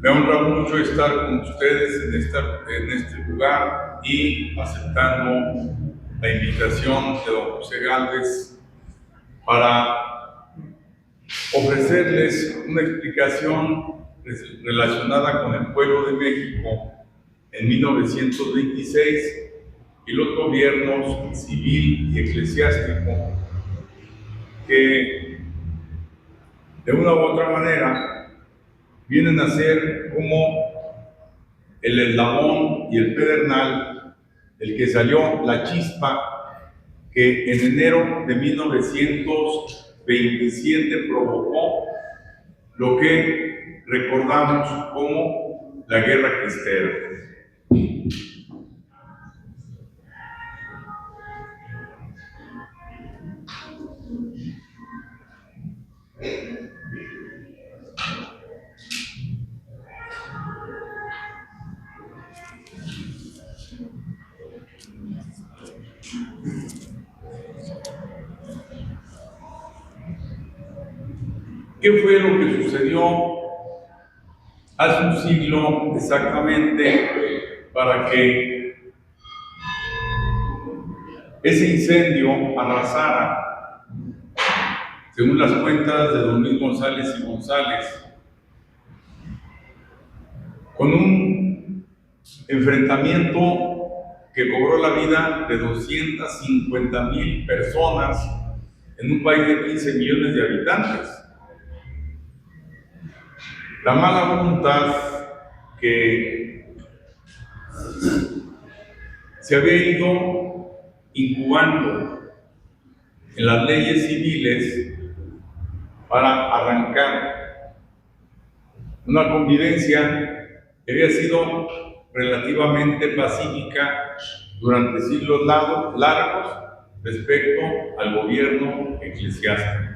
Me honra mucho estar con ustedes en este lugar y aceptando la invitación de don José Gálvez para ofrecerles una explicación relacionada con el pueblo de México en 1926 y los gobiernos civil y eclesiástico que de una u otra manera vienen a ser como el eslabón y el pedernal del que salió la chispa que en enero de 1927 provocó lo que recordamos como la Guerra Cristera. ¿Qué fue lo que sucedió hace un siglo exactamente para que ese incendio arrasara, según las cuentas de don Luis González y González, con un enfrentamiento que cobró la vida de 250,000 personas en un país de 15 millones de habitantes? La mala voluntad que se había ido incubando en las leyes civiles para arrancar una convivencia que había sido relativamente pacífica durante siglos largos respecto al gobierno eclesiástico.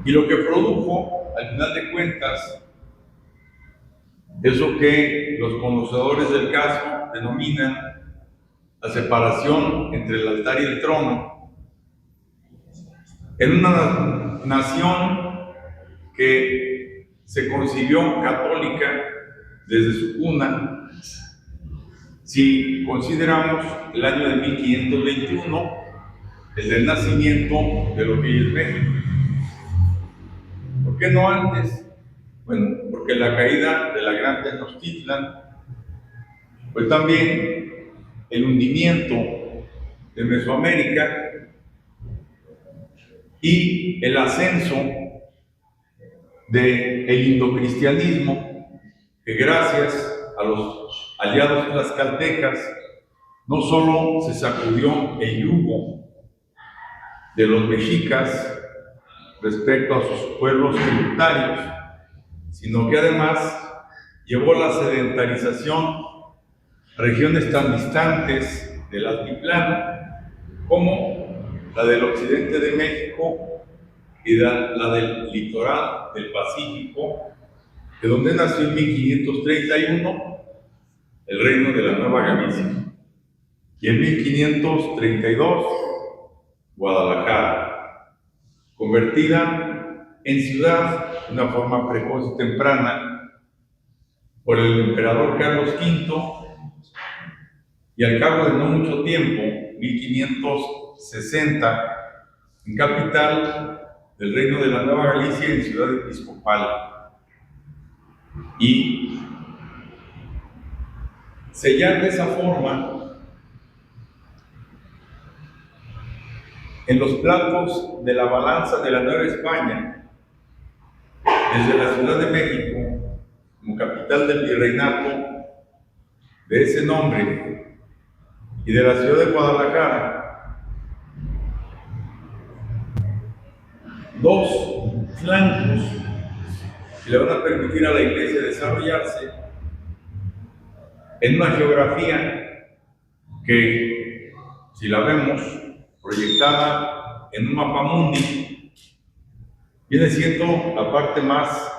Y lo que produjo, al final de cuentas, eso que los conocedores del caso denominan la separación entre el altar y el trono, en una nación que se concibió católica desde su cuna. Si consideramos el año de 1521, el del nacimiento de lo que hoy es México. ¿Por qué no antes? Bueno, porque la caída de la Gran Tenochtitlan fue también el hundimiento de Mesoamérica y el ascenso del indocristianismo, que gracias a los aliados tlaxcaltecas no solo se sacudió el yugo de los mexicas respecto a sus pueblos tributarios, sino que además llevó la sedentarización a regiones tan distantes del altiplano como la del occidente de México y la del litoral del Pacífico, de donde nació en 1531 el reino de la Nueva Galicia, y en 1532 Guadalajara, convertida en ciudad de una forma precoz y temprana por el emperador Carlos V, y al cabo de no mucho tiempo, 1560, en capital del reino de la Nueva Galicia, en ciudad episcopal. Y sellar de esa forma en los platos de la balanza de la Nueva España, desde la Ciudad de México, como capital del virreinato de ese nombre, y de la ciudad de Guadalajara, dos flancos que le van a permitir a la Iglesia desarrollarse en una geografía que, si la vemos proyectada en un mapamundi, viene siendo la parte más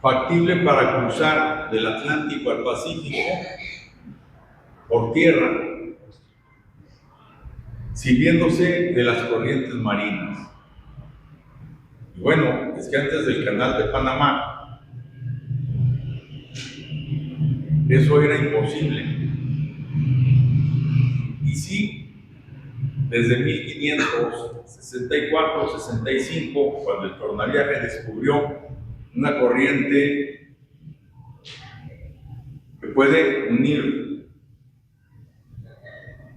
factible para cruzar del Atlántico al Pacífico por tierra, sirviéndose de las corrientes marinas. Y Bueno, es que antes del canal de Panamá, eso era imposible. Y sí, desde 1564-65, cuando el Tornaviaje descubrió una corriente que puede unir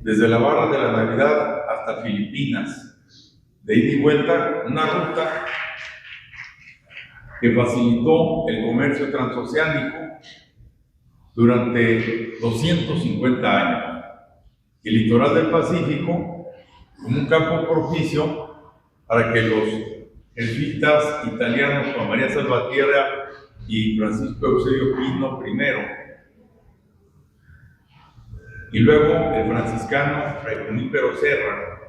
desde la Barra de la Navidad hasta Filipinas, de ida y vuelta, una ruta que facilitó el comercio transoceánico durante 250 años. El litoral del Pacífico como un campo propicio para que los jesuitas italianos Juan María Salvatierra y Francisco Eusebio Pino I, y luego el franciscano Fray Junípero Serra,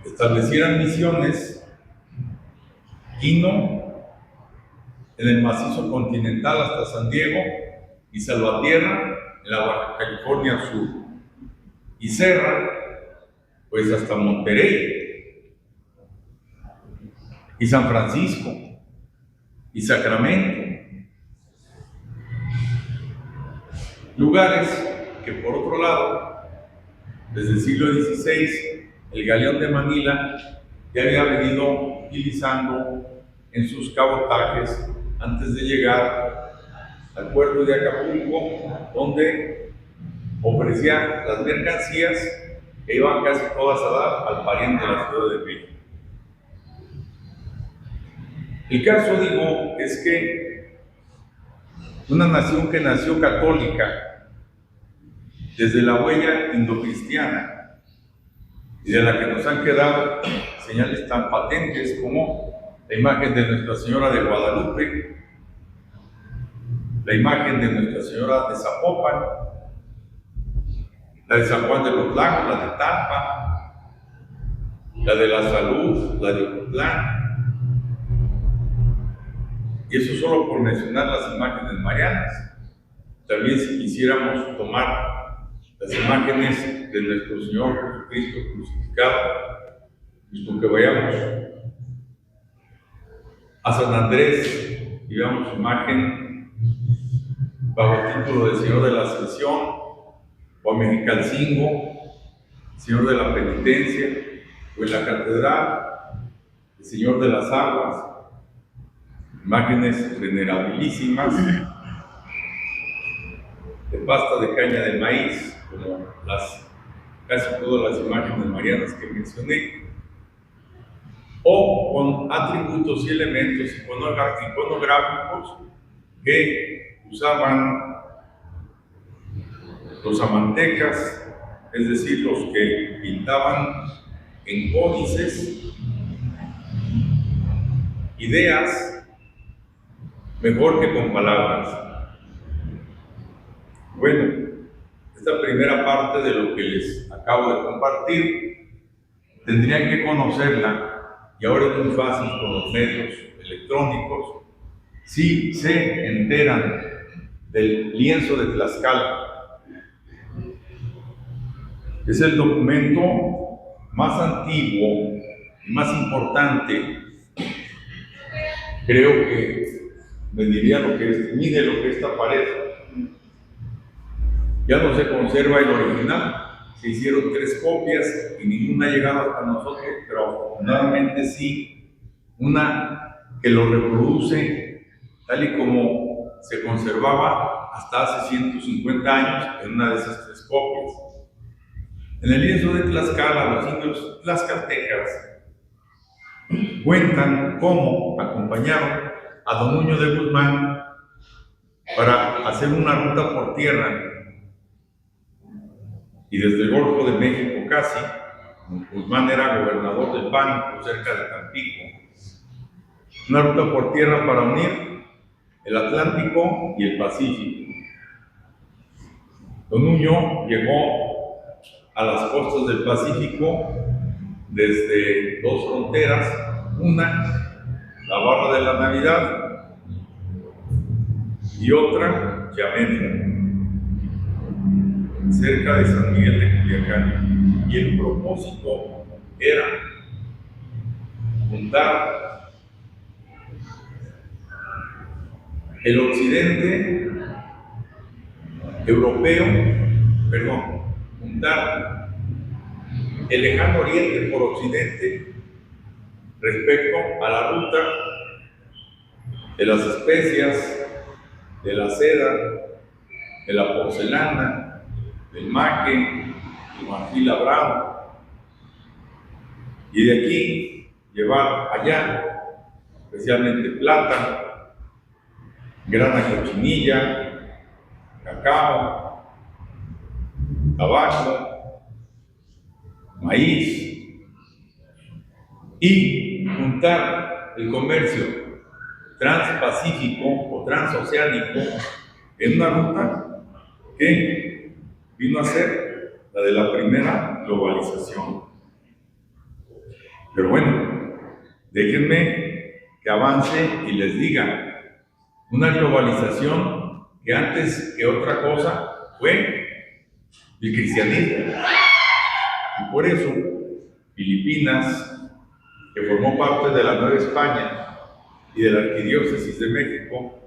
establecieran misiones Quino en el macizo continental hasta San Diego y Salvatierra en la Baja California Sur y Serra pues hasta Monterrey y San Francisco y Sacramento, lugares que por otro lado desde el siglo XVI el galeón de Manila ya había venido utilizando en sus cabotajes antes de llegar al puerto de Acapulco, donde ofrecía las mercancías que iban casi todas a dar al pariente de la Ciudad de México. El caso, digo, es que una nación que nació católica desde la huella indocristiana y de la que nos han quedado señales tan patentes como la imagen de Nuestra Señora de Guadalupe, la imagen de Nuestra Señora de Zapopan, la de San Juan de los Lagos, la de Tampa, la de la Salud, la de Ocotlán, y eso solo por mencionar las imágenes marianas. También si quisiéramos tomar las imágenes de nuestro Señor Jesucristo crucificado, visto que vayamos a San Andrés y veamos su imagen bajo el título de Señor de la Ascensión, o a Mexicalcingo, Señor de la Penitencia, o en la Catedral, el Señor de las Aguas, imágenes venerabilísimas de pasta de caña de maíz, como casi todas las imágenes marianas que mencioné, o con atributos y elementos iconográficos que usaban los amantecas, es decir, los que pintaban en códices ideas mejor que con palabras. Bueno, esta primera parte de lo que les acabo de compartir tendrían que conocerla, y ahora es muy fácil con los medios electrónicos. Si se enteran del lienzo de Tlaxcala, es el documento más antiguo y más importante, creo que mide lo que esta pared. Ya no se conserva el original, se hicieron 3 copias y ninguna ha llegado hasta nosotros, pero afortunadamente sí, una que lo reproduce tal y como se conservaba hasta hace 150 años en una de esas 3 copias. En el lienzo de Tlaxcala, los indios tlaxcaltecas cuentan cómo acompañaron a don Nuño de Guzmán para hacer una ruta por tierra, y desde el Golfo de México casi, Guzmán era gobernador del Pánico, cerca de Tampico, una ruta por tierra para unir el Atlántico y el Pacífico. Don Nuño llegó a las costas del Pacífico desde 2 fronteras, una, la Barra de la Navidad, y otra, Yamendra, cerca de San Miguel de Culiacán, y el propósito era juntar el occidente europeo, juntar el lejano oriente por occidente respecto a la ruta de las especias, de la seda, de la porcelana, del maque, del marfil labrado, y de aquí llevar allá, especialmente plata, grana cochinilla, cacao, tabaco, maíz, y juntar el comercio transpacífico o transoceánico en una ruta que vino a ser la de la primera globalización. Pero bueno, déjenme que avance y les diga, una globalización que antes que otra cosa fue el cristianismo. Y por eso Filipinas, que formó parte de la Nueva España y de la Arquidiócesis de México,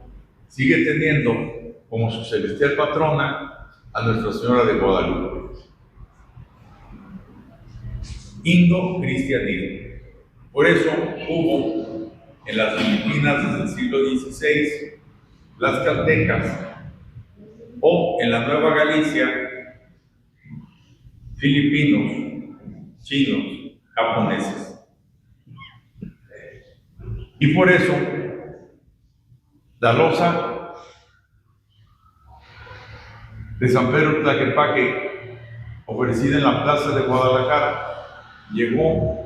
sigue teniendo como su celestial patrona a Nuestra Señora de Guadalupe. Indo-cristianismo. Por eso hubo en las Filipinas desde el siglo XVI las caltecas, o en la Nueva Galicia filipinos, chinos, japoneses. Y por eso la losa de San Pedro Tlaquepaque, ofrecida en la plaza de Guadalajara, llegó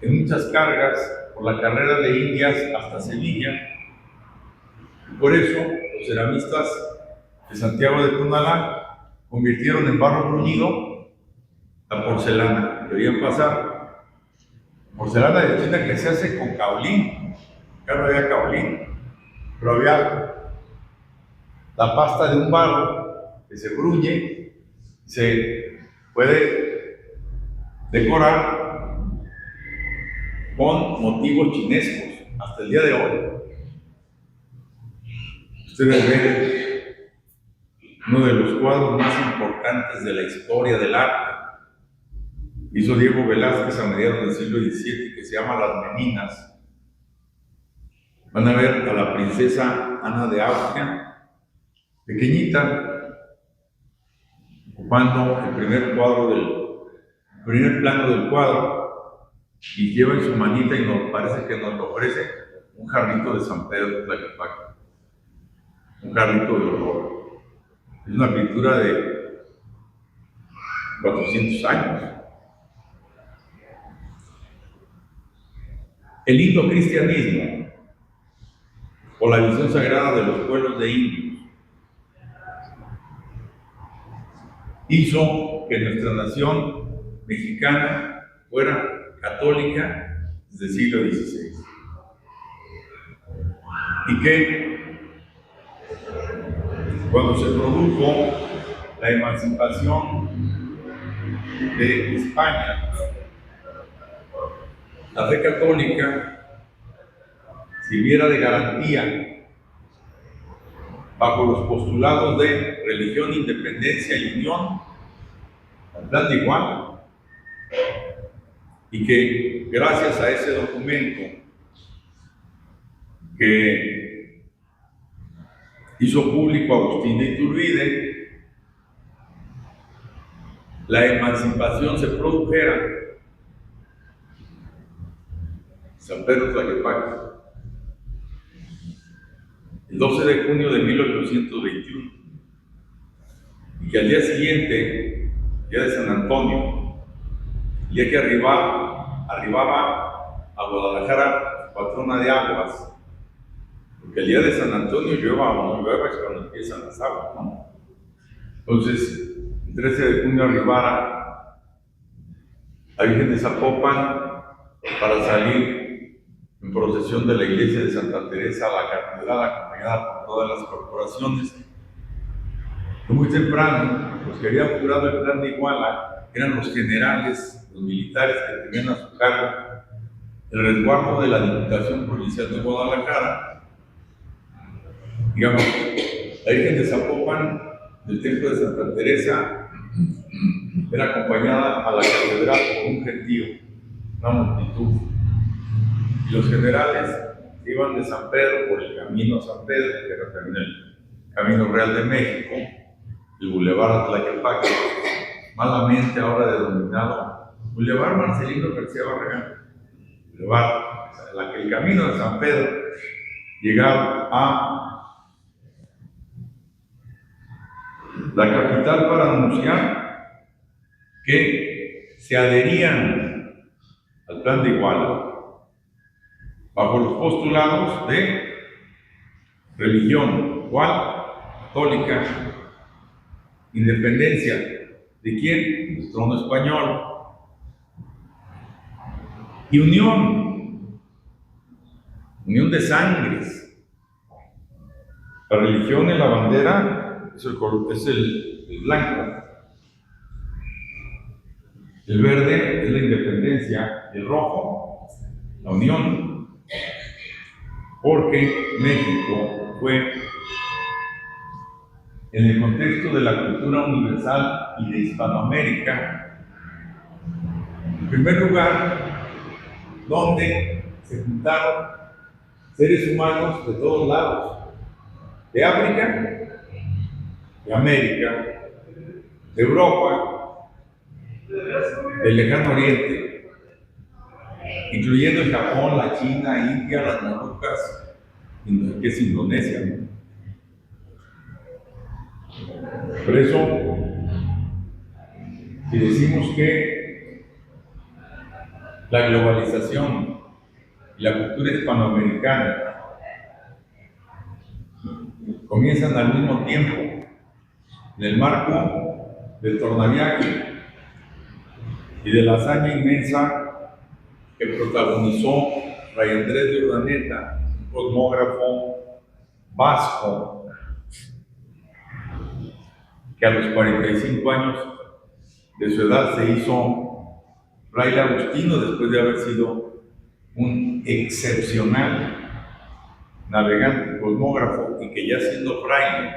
en muchas cargas por la carrera de Indias hasta Sevilla. Por eso los ceramistas de Santiago de Tonalá convirtieron en barro bruñido la porcelana. Debían pasar porcelana de China que se hace con caolín. Acá no había caolín, pero había la pasta de un barro que se bruñe, se puede decorar con motivos chinescos hasta el día de hoy. Ustedes ven uno de los cuadros más importantes de la historia del arte. Hizo Diego Velázquez a mediados del siglo XVII, que se llama Las Meninas. Van a ver a la princesa Ana de Austria, pequeñita, ocupando el primer plano del cuadro, y lleva en su manita, y nos parece que nos lo ofrece, un jarrito de San Pedro de Tlaquepaque, un jarrito de oro. Es una pintura de 400 años. El indocristianismo, o la visión sagrada de los pueblos de indios, hizo que nuestra nación mexicana fuera católica desde el siglo XVI. Y que cuando se produjo la emancipación de España, la fe católica sirviera de garantía bajo los postulados de religión, independencia y unión, al plan de Iguala, y que gracias a ese documento que hizo público Agustín de Iturbide, la emancipación se produjera. San Pedro Tlaquepaque, el 12 de junio de 1821, y que al día siguiente, día de San Antonio, el día que arribaba a Guadalajara, patrona de aguas, porque el día de San Antonio llueva o no llueva es cuando empiezan las aguas, ¿no? Entonces, el 13 de junio arribara la Virgen de Zapopan para salir en procesión de la iglesia de Santa Teresa a la catedral, acompañada por todas las corporaciones. Muy temprano, los que habían jurado el plan de Iguala eran los generales, los militares que tenían a su cargo el resguardo de la Diputación Provincial de Guadalajara. Digamos, la Virgen de Zapopan, del templo de Santa Teresa, era acompañada a la catedral por un gentío, una multitud. Y los generales iban de San Pedro por el camino a San Pedro, que era también el Camino Real de México, el Boulevard Tlaquepaque, malamente ahora denominado Boulevard Marcelino García Barragán. Boulevard, el camino de San Pedro llegaba a la capital para anunciar que se adherían al Plan de Iguala bajo los postulados de religión igual, católica, independencia. ¿De quién? Del trono español. Y unión de sangres. La religión en la bandera es el blanco. El verde es la independencia, el rojo, la unión. Porque México fue, en el contexto de la cultura universal y de Hispanoamérica, en primer lugar, donde se juntaron seres humanos de todos lados, de África, de América, de Europa, del Lejano Oriente, incluyendo el Japón, la China, India, las Molucas, que es Indonesia, ¿no? Por eso, si decimos que la globalización y la cultura hispanoamericana comienzan al mismo tiempo en el marco del tornaviaje y de la hazaña inmensa que protagonizó Fray Andrés de Urdaneta, un cosmógrafo vasco que a los 45 años de su edad se hizo fraile agustino después de haber sido un excepcional navegante, cosmógrafo, y que ya siendo fraile,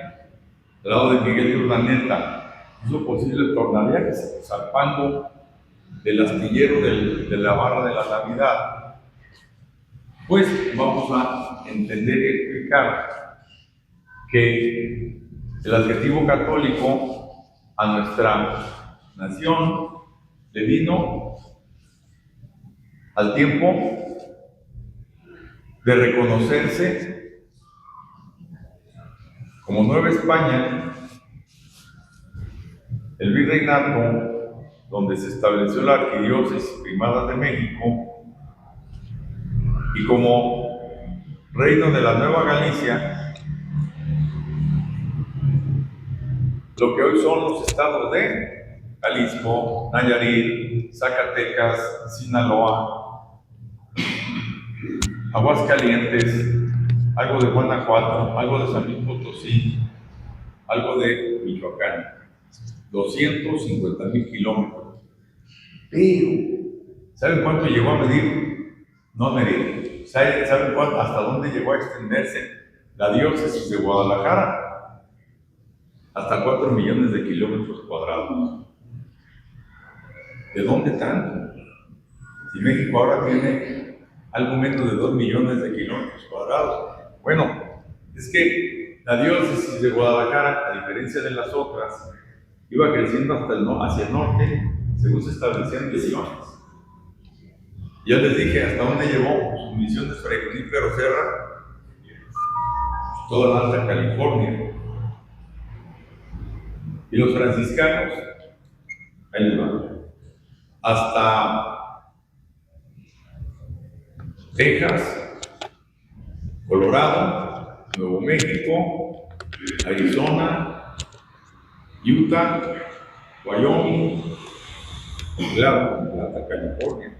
al lado de Miguel de Urdaneta, hizo posible el tornaviaje, zarpando del astillero de la barra de la Navidad. Pues vamos a entender y explicar que el adjetivo católico a nuestra nación le vino al tiempo de reconocerse como Nueva España, el virreinato donde se estableció la arquidiócesis primada de México, y como reino de la Nueva Galicia, lo que hoy son los estados de Jalisco, Nayarit, Zacatecas, Sinaloa, Aguascalientes, algo de Guanajuato, algo de San Luis Potosí, algo de Michoacán, 250,000 kilómetros. Pero, ¿saben cuánto llegó a medir? No a medir. ¿Saben hasta dónde llegó a extenderse la diócesis de Guadalajara? Hasta 4 millones de kilómetros cuadrados. ¿De dónde tanto? Si México ahora tiene algo menos de 2 millones de kilómetros cuadrados. Bueno, es que la diócesis de Guadalajara, a diferencia de las otras, iba creciendo hacia el norte, según se establecían misiones. Ya les dije hasta dónde llevó su misión de Fray Junípero Serra, toda la Alta California. Y los franciscanos, ahí les van, hasta Texas, Colorado, Nuevo México, Arizona, Utah, Wyoming, claro, la Alta California.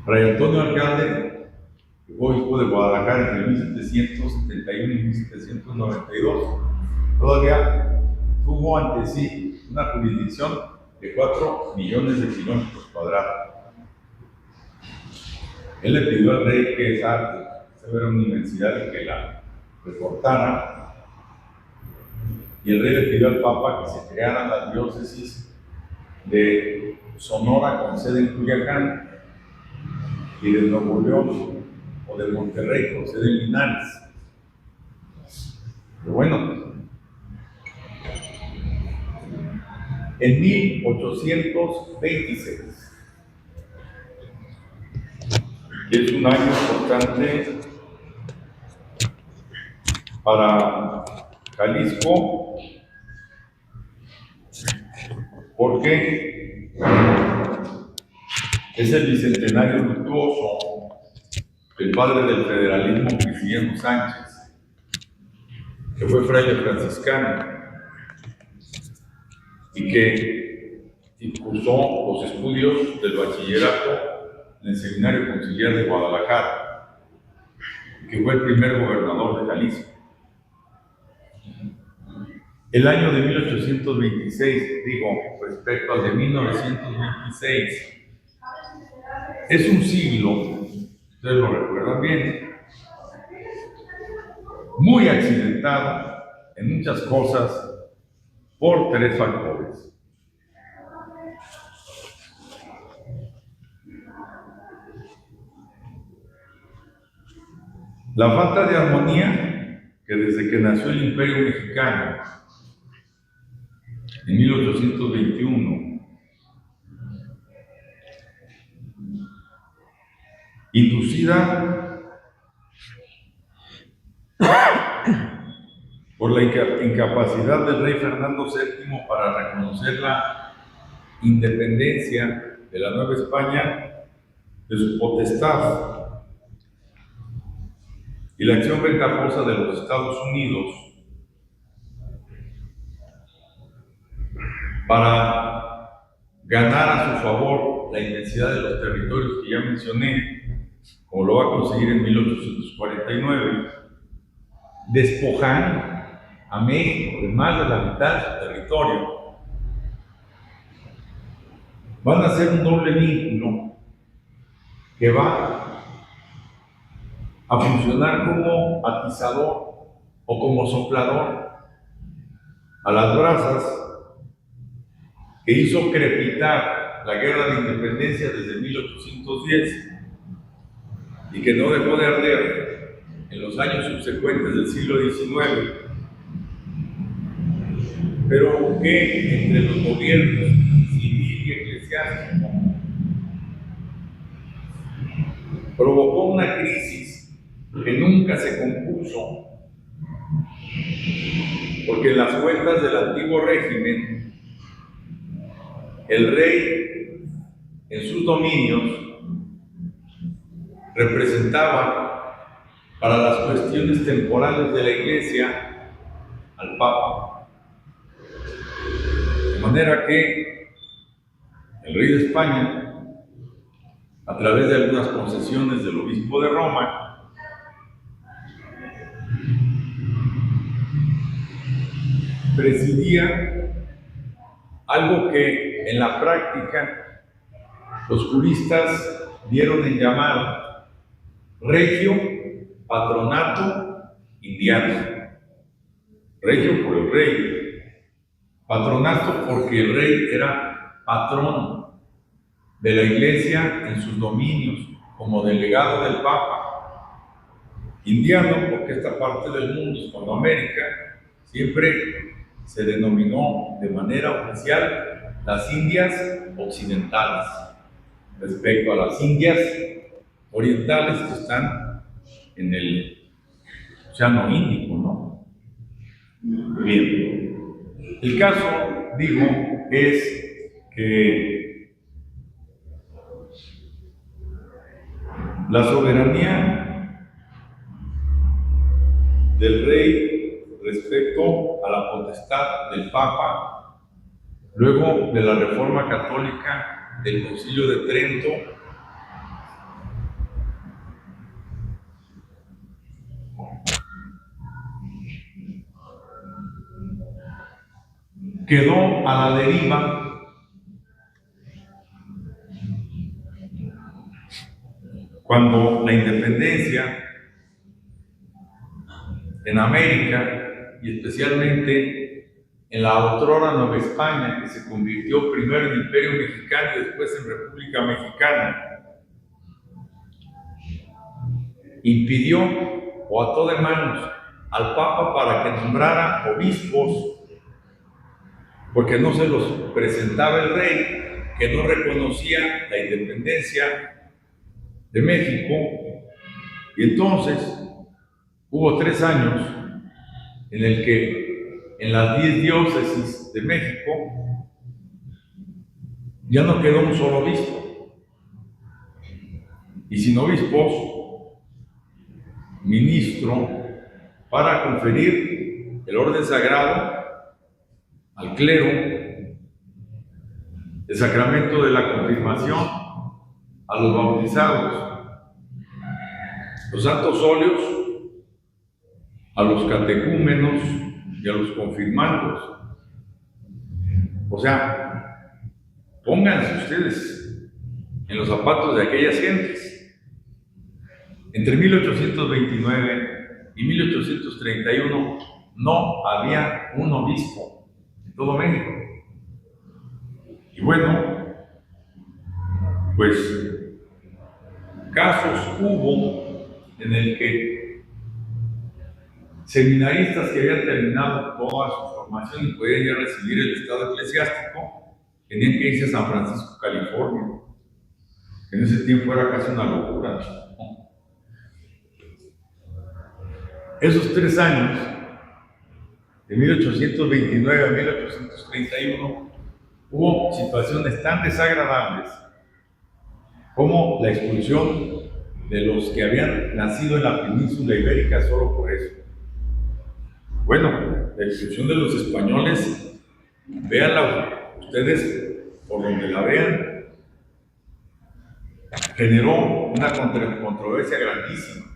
Fray Antonio Alcalde, que fue obispo de Guadalajara entre 1771 y 1792, todavía tuvo ante sí una jurisdicción de 4 millones de kilómetros cuadrados. Él le pidió al rey que esa fuera una universidad y que la recortara, y el rey le pidió al Papa que se creara la diócesis de Sonora con sede en Culiacán y de Nuevo León o de Monterrey con sede en Linares. Pero bueno, en 1826, que es un año importante para Jalisco, porque es el bicentenario luctuoso del padre del federalismo, Guillermo Sánchez, que fue fraile franciscano y que cursó los estudios del bachillerato en el Seminario Conciliar de Guadalajara, que fue el primer gobernador de Jalisco. El año de 1826, respecto al de 1926, es un siglo, ustedes lo recuerdan bien, muy accidentado en muchas cosas por tres factores. La falta de armonía que desde que nació el Imperio Mexicano en 1821, inducida por la incapacidad del rey Fernando VII para reconocer la independencia de la Nueva España de su potestad y la acción ventajosa de los Estados Unidos para ganar a su favor la inmensidad de los territorios que ya mencioné, como lo va a conseguir en 1849, despojan a México de más de la mitad de su territorio. Van a hacer un doble vínculo que va a funcionar como atizador o como soplador a las brasas que hizo crepitar la guerra de independencia desde 1810 y que no dejó de arder en los años subsecuentes del siglo XIX, pero que entre los gobiernos civil y eclesiástico provocó una crisis que nunca se compuso, porque en las cuentas del antiguo régimen, el rey en sus dominios representaba para las cuestiones temporales de la Iglesia al Papa. De manera que el rey de España, a través de algunas concesiones del obispo de Roma, presidía algo que en la práctica los juristas dieron en llamar regio patronato indiano. Regio por el rey, patronato porque el rey era patrón de la Iglesia en sus dominios como delegado del Papa. Indiano porque esta parte del mundo, Hispanoamérica, siempre se denominó de manera oficial las Indias Occidentales, respecto a las Indias Orientales que están en el Océano Índico, ¿no? Bien, el caso, digo, es que la soberanía del rey respecto a la potestad del Papa, luego de la Reforma Católica del Concilio de Trento, quedó a la deriva cuando la independencia en América, y especialmente en la otrora Nueva España, que se convirtió primero en Imperio Mexicano y después en República Mexicana, impidió o ató de manos al Papa para que nombrara obispos, porque no se los presentaba el rey, que no reconocía la independencia de México. Y entonces hubo 3 años en el que en las 10 diócesis de México ya no quedó un solo obispo, y sin obispos, ministro para conferir el orden sagrado al clero, el sacramento de la confirmación a los bautizados, los santos óleos a los catecúmenos y a los confirmandos. O sea, pónganse ustedes en los zapatos de aquellas gentes. Entre 1829 y 1831 no había un obispo en todo México. Y bueno, pues casos hubo en el que seminaristas que habían terminado toda su formación y podían ya recibir el estado eclesiástico, tenían que irse a San Francisco, California. En ese tiempo era casi una locura. Esos 3 años, de 1829 a 1831, hubo situaciones tan desagradables como la expulsión de los que habían nacido en la península ibérica solo por eso. Bueno, la expulsión de los españoles, véanla ustedes por donde la vean, generó una controversia grandísima.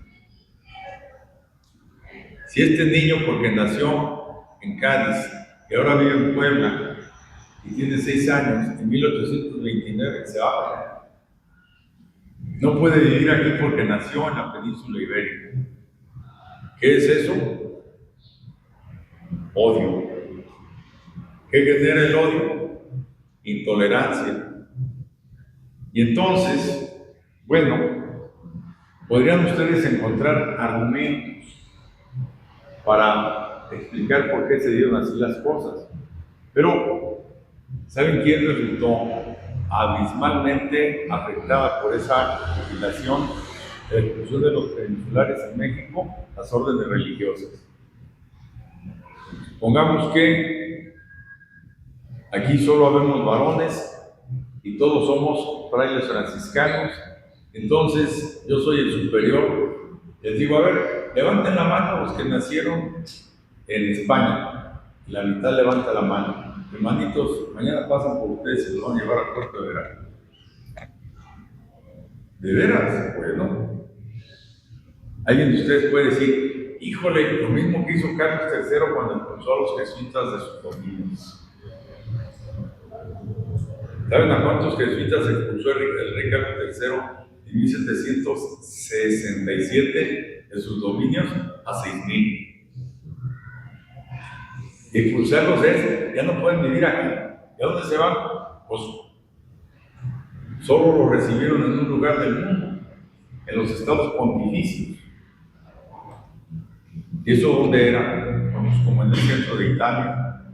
Si este niño, porque nació en Cádiz y ahora vive en Puebla y tiene 6 años, en 1829 se va, no puede vivir aquí porque nació en la península ibérica. ¿Qué es eso? Odio. ¿Qué genera el odio? Intolerancia. Y entonces, bueno, podrían ustedes encontrar argumentos para explicar por qué se dieron así las cosas. Pero, ¿saben quién resultó abismalmente afectada por esa legislación de la expulsión de los peninsulares en México? Las órdenes religiosas. Pongamos que aquí solo habemos varones y todos somos frailes franciscanos. Entonces, yo soy el superior. Les digo, a ver, levanten la mano los que nacieron en España. Y la mitad levanta la mano. Hermanitos, mañana pasan por ustedes y se los van a llevar a Puerto de Veracruz. ¿De veras? Bueno. Alguien de ustedes puede decir, híjole, lo mismo que hizo Carlos III cuando expulsó a los jesuitas de sus dominios. ¿Saben a cuántos jesuitas expulsó el rey Carlos III en 1767 de sus dominios? A 6,000. Y expulsarlos es, ya no pueden vivir aquí. ¿Y a dónde se van? Pues solo lo recibieron en un lugar del mundo, en los estados pontificios. ¿Y eso dónde era? Pues como en el centro de Italia.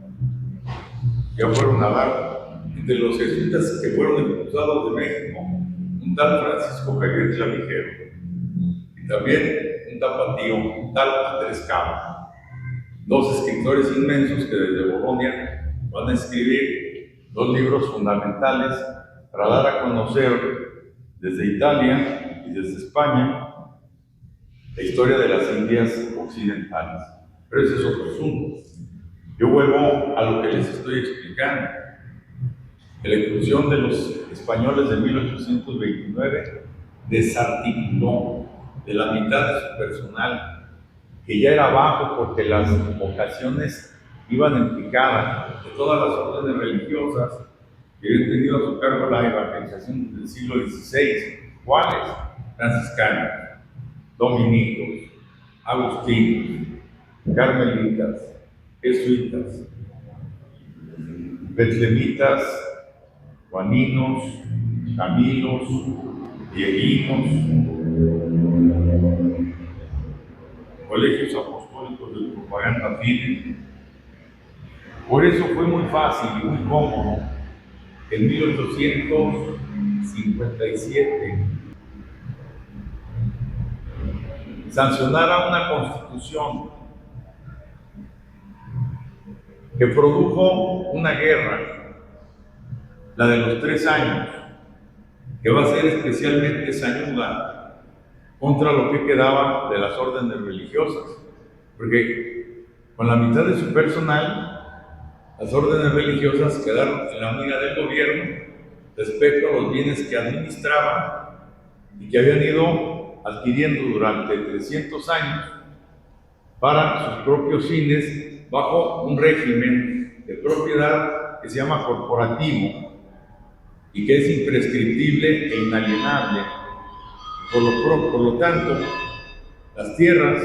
Ya fueron a dar entre los jesuitas que fueron expulsados de México, un tal Francisco Javier Clavijero, y también un tapatío, un tal Andrés Cabo. 2 escritores inmensos que desde Bolonia van a escribir 2 libros fundamentales para dar a conocer desde Italia y desde España la historia de las Indias occidentales. Pero ese es otro asunto. Yo vuelvo a lo que les estoy explicando. La expulsión de los españoles de 1829 desarticuló de la mitad de su personal, que ya era bajo porque las vocaciones iban en picada de todas las órdenes religiosas que habían tenido a su cargo la evangelización del siglo XVI. ¿Cuáles? franciscanos, dominicos, agustinos, carmelitas, jesuitas, betlemitas, juaninos, camilos, dieguinos, colegios apostólicos de propaganda fide. Por eso fue muy fácil y muy cómodo que en 1857 sancionara una constitución que produjo una guerra, la de los 3 años, que va a ser especialmente sañuda contra lo que quedaba de las órdenes religiosas, porque con la mitad de su personal, las órdenes religiosas quedaron en la mira del gobierno respecto a los bienes que administraban y que habían ido adquiriendo durante 300 años para sus propios fines bajo un régimen de propiedad que se llama corporativo y que es imprescriptible e inalienable. Por lo tanto, las tierras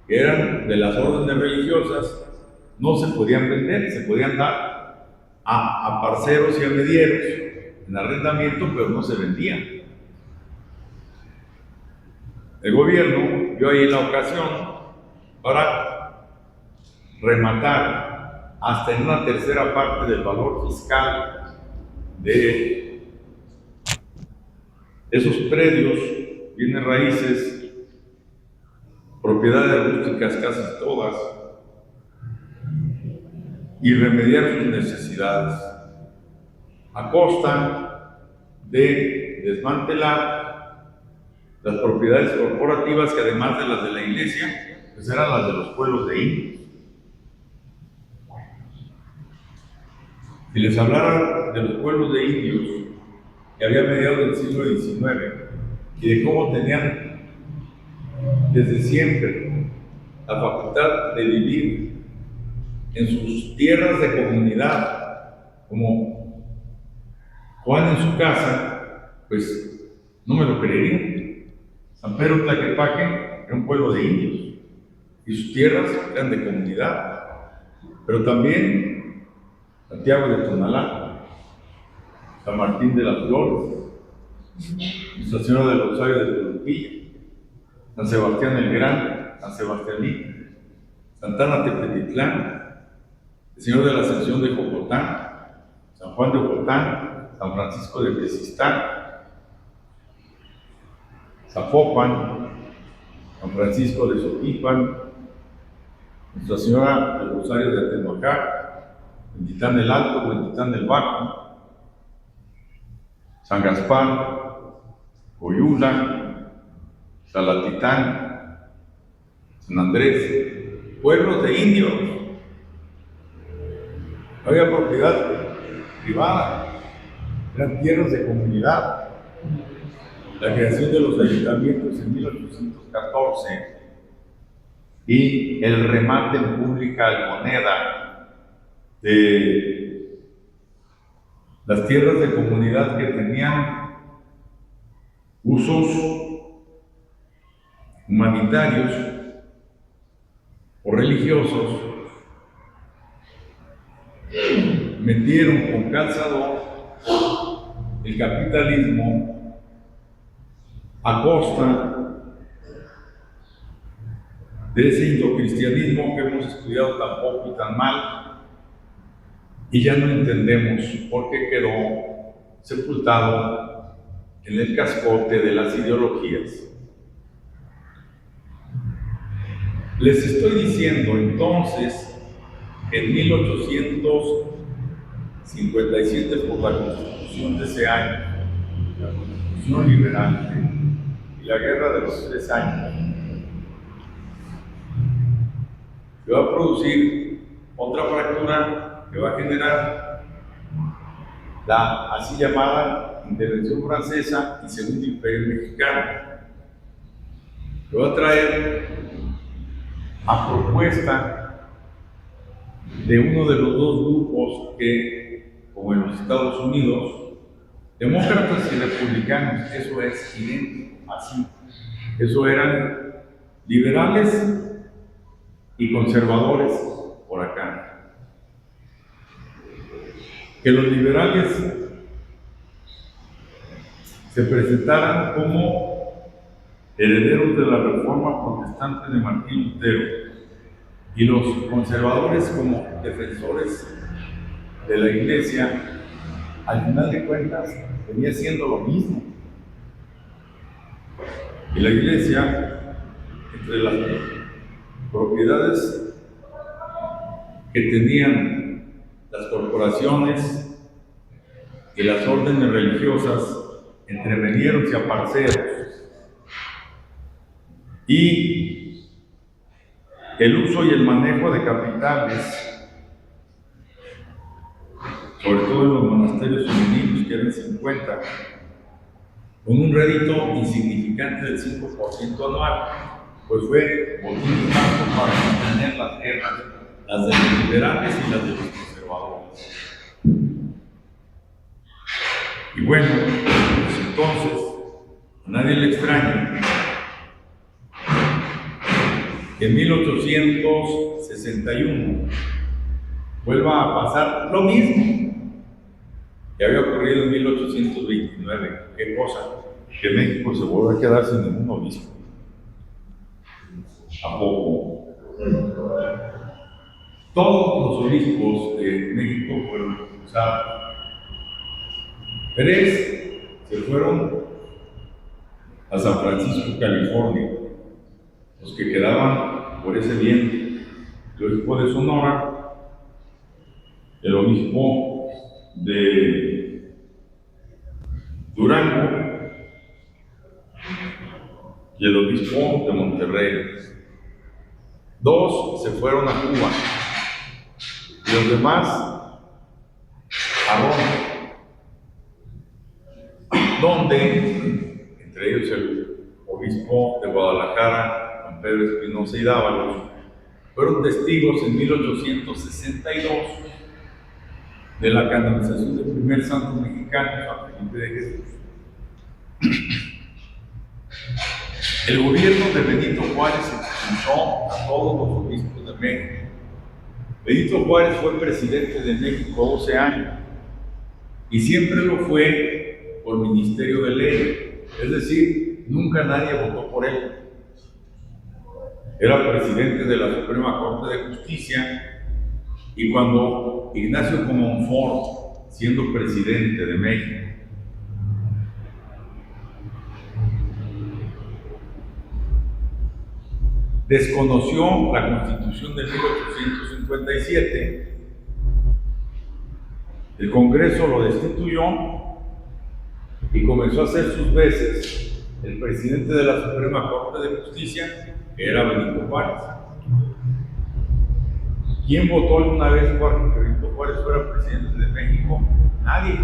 que eran de las órdenes religiosas no se podían vender, se podían dar a parceros y a medieros en arrendamiento, pero no se vendían. El gobierno vio ahí la ocasión para rematar hasta en una tercera parte del valor fiscal de esos predios, bienes raíces, propiedades rústicas casi todas, y remediar sus necesidades a costa de desmantelar las propiedades corporativas que, además de las de la iglesia, pues eran las de los pueblos de indios. Si les hablara de los pueblos de indios que había a mediados del siglo XIX y de cómo tenían desde siempre la facultad de vivir en sus tierras de comunidad, como Juan en su casa, pues no me lo creerían. San Pedro Tlaquepaque era un pueblo de indios y sus tierras eran de comunidad, pero también Santiago de Tonalá, San Martín de las Flores, Nuestra Señora del Rosario de Toluquilla, San Sebastián el Grande, San Sebastianito, Santana Tepetitlán, el Señor de la Ascensión de Jocotán, San Juan de Jocotán, San Francisco de Tezistán, Zapopan, San Francisco de Sotipan, Nuestra Señora del Rosario de Atenoacá, Benditán el Alto, Benditán el Bajo, San Gaspar, Coyula, Salatitán, San Andrés, pueblos de indios. No había propiedad privada, eran tierras de comunidad. La creación de los ayuntamientos en 1814 y el remate en pública moneda de las tierras de comunidad que tenían usos humanitarios o religiosos, metieron con calzador el capitalismo a costa de ese indocristianismo que hemos estudiado tan poco y tan mal, y ya no entendemos por qué quedó sepultado en el cascote de las ideologías. Les estoy diciendo entonces que en 1857, por la Constitución de ese año, la Constitución liberante y la Guerra de los 3 años, se va a producir otra fractura que va a generar la así llamada intervención francesa y segundo imperio mexicano, que va a traer a propuesta de uno de los dos grupos que, como en los Estados Unidos, demócratas y republicanos, eso es idéntico, así. Eso eran liberales y conservadores por acá. Que los liberales se presentaran como herederos de la reforma protestante de Martín Lutero y los conservadores como defensores de la Iglesia, al final de cuentas venía siendo lo mismo. Y la Iglesia, entre las propiedades que tenían las corporaciones y las órdenes religiosas, entre renieros y aparceros, y el uso y el manejo de capitales, sobre todo en los monasterios femeninos, que eran 50, con un rédito insignificante del 5% anual, pues fue motivo tanto para mantener las guerras, las de los liberales y las de los conservadores. Y bueno, pues entonces, a nadie le extraña que en 1861 vuelva a pasar lo mismo que había ocurrido en 1829. ¿Qué cosa? Que México se vuelve a quedar sin ningún obispo. ¿A poco? Todos los obispos de México fueron expulsados. 3 se fueron a San Francisco, California, los que quedaban por ese viento: el obispo de Sonora, el obispo de Durango y el obispo de Monterrey. 2 se fueron a Cuba y los demás a Roma, donde, entre ellos el obispo de Guadalajara, Juan Pedro Espinosa y Dávalos, fueron testigos en 1862 de la canonización del primer santo mexicano, San Felipe de Jesús. El gobierno de Benito Juárez expulsó a todos los obispos de México. Benito Juárez fue presidente de México 12 años y siempre lo fue por ministerio de ley, es decir, nunca nadie votó por él. Era presidente de la Suprema Corte de Justicia, y cuando Ignacio Comonfort, siendo presidente de México, desconoció la Constitución de 1857, el Congreso lo destituyó y comenzó a hacer sus veces el presidente de la Suprema Corte de Justicia, que era Benito Juárez. ¿Quién votó alguna vez por que Benito Juárez fuera presidente de México? Nadie.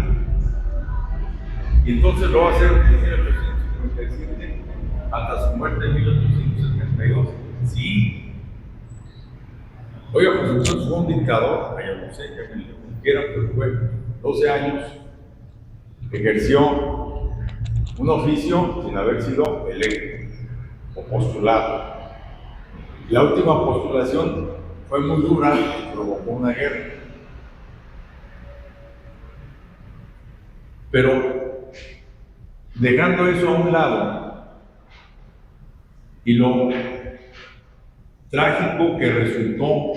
Y entonces lo va a hacer en 1857 hasta su muerte en 1872. Sí. Oiga, pues entonces fue un dictador, yo no sé, que me quieran, pero fue 12 años, ejerció un oficio sin haber sido electo o postulado. La última postulación fue muy dura y provocó una guerra. Pero dejando eso a un lado y lo trágico que resultó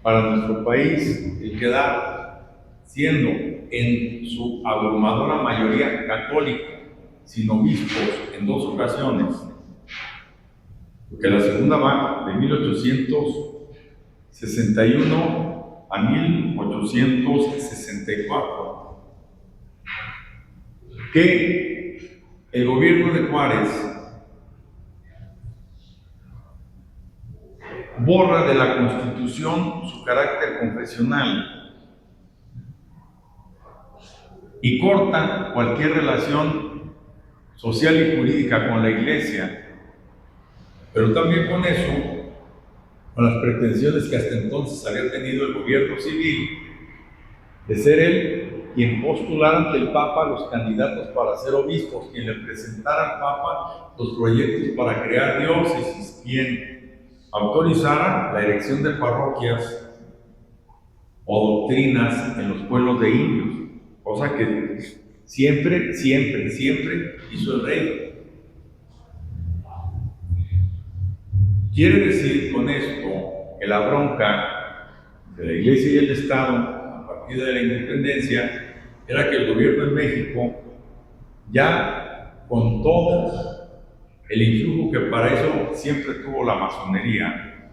para nuestro país el quedar siendo en su abrumadora mayoría católica, sin obispos en 2 ocasiones, porque la segunda va de 1861 a 1864, que el gobierno de Juárez borra de la Constitución su carácter confesional y corta cualquier relación social y jurídica con la Iglesia, pero también con eso, con las pretensiones que hasta entonces había tenido el gobierno civil de ser el quien postulara ante el Papa los candidatos para ser obispos, quien le presentara al Papa los proyectos para crear diócesis, quien autorizara la erección de parroquias o doctrinas en los pueblos de indios, cosa que siempre hizo el rey. Quiere decir con esto que la bronca de la Iglesia y el Estado, a partir de la independencia, era que el gobierno de México, ya con todo el influjo que para eso siempre tuvo la masonería,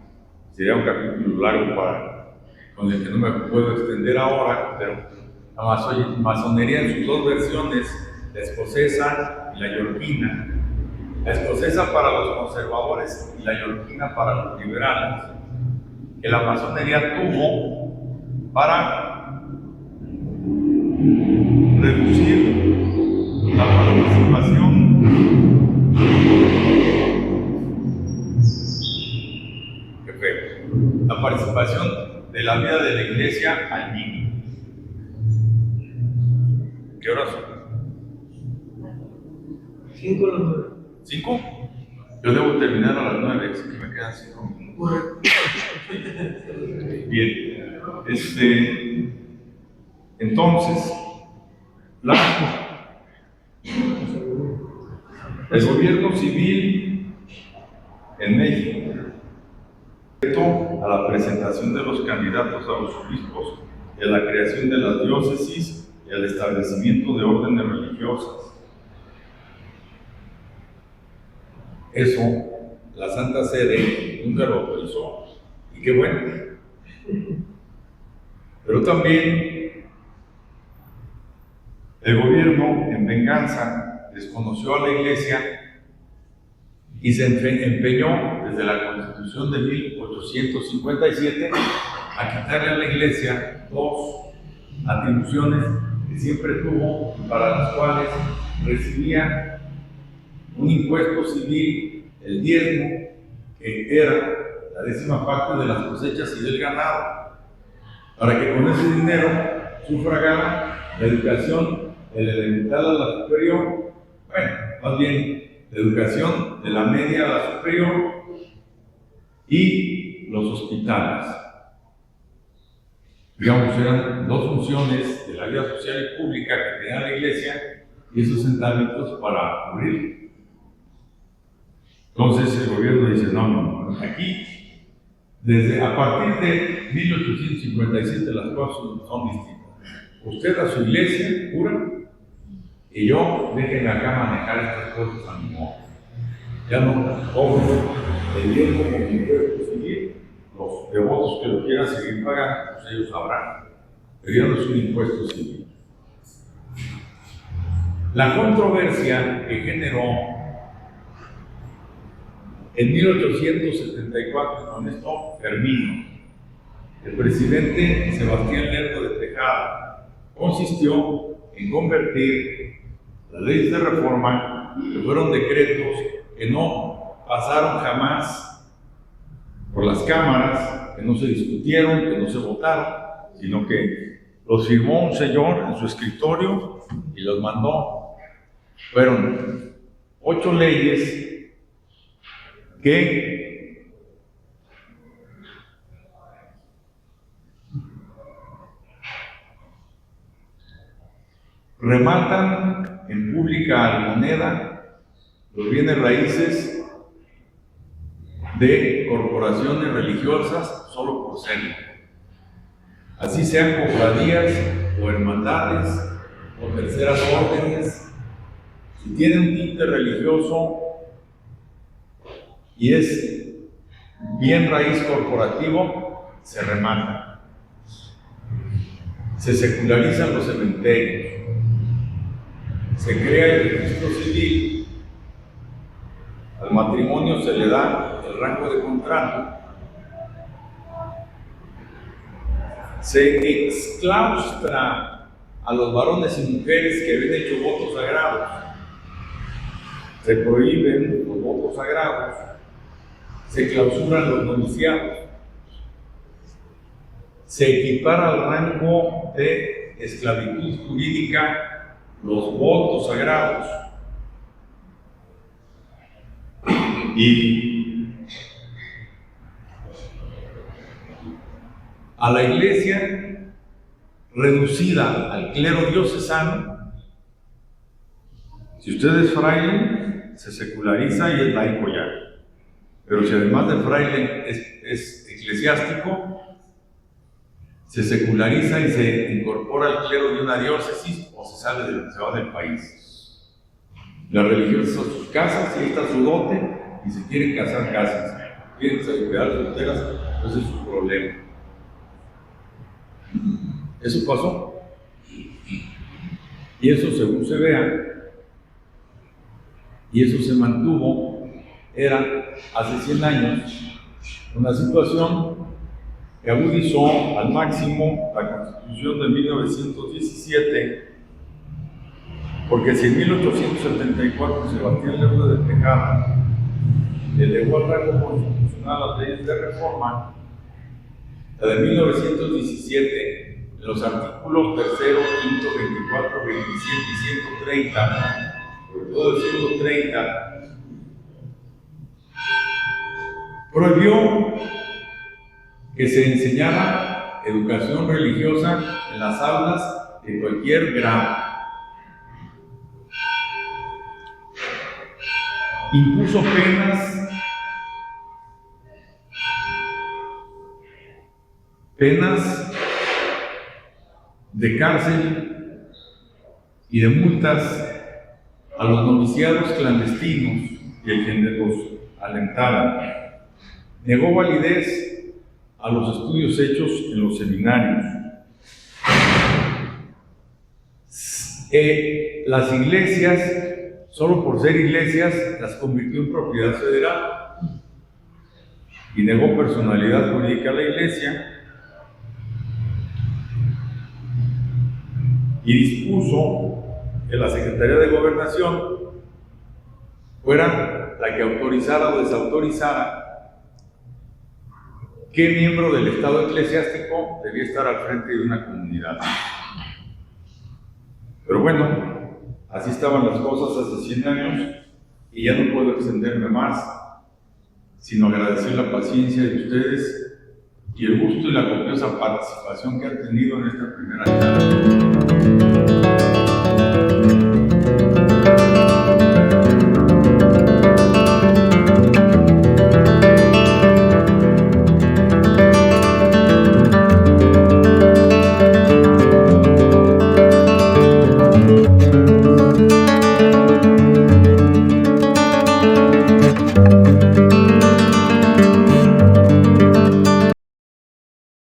sería un capítulo largo con el que no me puedo extender ahora, pero la masonería en sus dos versiones, la escocesa y la yorquina, la escocesa para los conservadores y la yorquina para los liberales, que la masonería tuvo para reducir la participación de la vida de la iglesia al niño. ¿Qué horas son? 5 las 9. ¿5? Yo debo terminar a las 9, así que me quedan 5 minutos. Bien. Entonces, el gobierno civil en México a la presentación de los candidatos a los obispos y a la creación de las diócesis y al establecimiento de órdenes religiosas. Eso, la Santa Sede nunca lo autorizó, y qué bueno. Pero también el gobierno, en venganza, desconoció a la Iglesia y se empeñó desde la Constitución de 1857 a quitarle a la Iglesia dos atribuciones que siempre tuvo, para las cuales recibía un impuesto civil, el diezmo, que era la 10ª parte de las cosechas y del ganado, para que con ese dinero sufragara la educación del elemental a la superior, bueno, más bien la educación de la media a la superior y los hospitales. Digamos, eran dos funciones de la vida social y pública que tenía la Iglesia, y esos centavitos para cubrir. Entonces el gobierno dice, no, aquí, a partir de 1857 las cosas son distintas. Usted a su iglesia, cura, y yo, déjenme acá manejar estas cosas a mi modo. Ya no cobro el diezmo como impuesto civil, los devotos que lo quieran seguir pagando, pues ellos sabrán, pero ya no es un impuesto civil. La controversia que generó en 1874, con esto termino, el presidente Sebastián Lerdo de Tejada consistió en convertir las leyes de reforma, que fueron decretos que no pasaron jamás por las cámaras, que no se discutieron, que no se votaron, sino que los firmó un señor en su escritorio y los mandó. Fueron 8 leyes que rematan en pública moneda los bienes raíces de corporaciones religiosas solo por serlo, así sean cofradías o hermandades o terceras órdenes. Si tienen un tinte religioso y es bien raíz corporativo, se remata. Se secularizan los cementerios, se crea el registro civil, al matrimonio se le da el rango de contrato, se exclaustra a los varones y mujeres que habían hecho votos sagrados, se prohíben los votos sagrados, se clausuran los noviciados, se equipara al rango de esclavitud jurídica los votos sagrados. Y a la iglesia reducida al clero diocesano, si usted es fraile, se seculariza y es laico ya. Pero si además de fraile es eclesiástico, se seculariza y se incorpora al clero de una diócesis o se va del país. Las religiosas son sus casas y ahí está su dote, y se quieren casar, casas. Quieren quedar solteras, ese es su problema. Eso pasó. Y eso, según se vea, y eso se mantuvo, era hace 100 años una situación que agudizó al máximo la Constitución de 1917, porque si en 1874 Sebastián Lerdo de Tejada elevó al rango constitucional las leyes de reforma, la de 1917, en los artículos 3, 5, 24, 27 y 130, sobre todo el 130, prohibió que se enseñara educación religiosa en las aulas de cualquier grado. Impuso penas de cárcel y de multas a los noviciados clandestinos y a quienes los alentaran. Negó validez a los estudios hechos en los seminarios. Las iglesias, solo por ser iglesias, las convirtió en propiedad federal y negó personalidad jurídica a la iglesia y dispuso que la Secretaría de Gobernación fuera la que autorizara o desautorizara qué miembro del Estado eclesiástico debía estar al frente de una comunidad. Pero bueno, así estaban las cosas hace 100 años y ya no puedo extenderme más, sino agradecer la paciencia de ustedes y el gusto y la copiosa participación que han tenido en esta primera charla.